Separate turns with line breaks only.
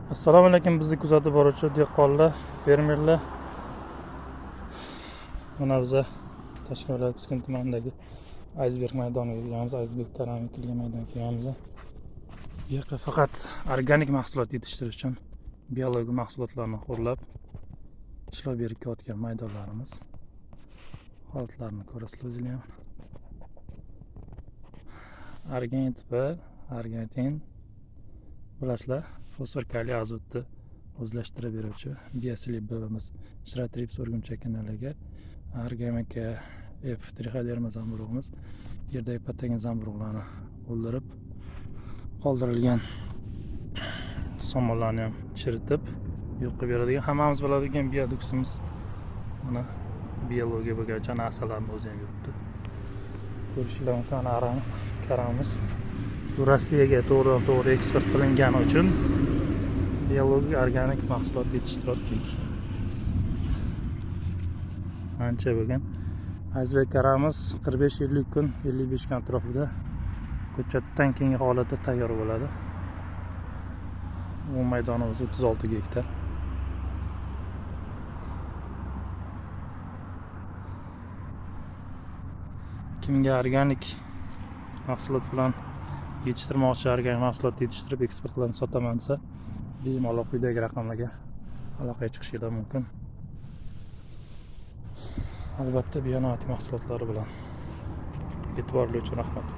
Assalomu alaykum bizni kuzatib boruvchi dehqonlar, fermerlar. Mana biz Toshkent viloyati Piskent tumanidagi Iceberg maydoniga kelganmiz. Iceberg keramikli maydonga kelganmiz. Bu yerda faqat organik mahsulot yetishtirish uchun biologik mahsulotlarni qo'llab ishlov berib kelayotgan maydonlarimiz. Holatlarini ko'rasizlar o'zinglar ham. Argent va argentin bilasizlar, fosfor, kaliy, azotni o'zlashtirib beruvchi biosilibimiz Shratrips o'rgimchak kanaliga argamaka F3 zamburug'imiz yerdagi patogen zamburug'larni o'ldirib qoldirilgan somonlarni ham chiritib yo'q qilib beradigan, hammamiz biladigan bioduksimiz. Mana biologiya bo'yicha narsalarni o'zi ham yuribdi. Ko'rishlar mumkin, karamiz Rossiyaga to'g'ri eksport qilingani uchun biologik organik mahsulot yetishtirdik. Ancha bo'lgan. Iceberg karamiz 45-50 kun, 55 kun atrofida ko'chatdan keyingi holatda tayyor bo'ladi. Bu maydonimiz 36 gektar. Kimga organik mahsulot bilan yetishtirmoqchi, organik mahsulot yetishtirib eksport qilib sotaman desa, bemalol quyidagi raqamlarga aloqaga chiqishingiz mumkin. Albatta bionovativ mahsulotlari bilan. E'tiborli uchun rahmat.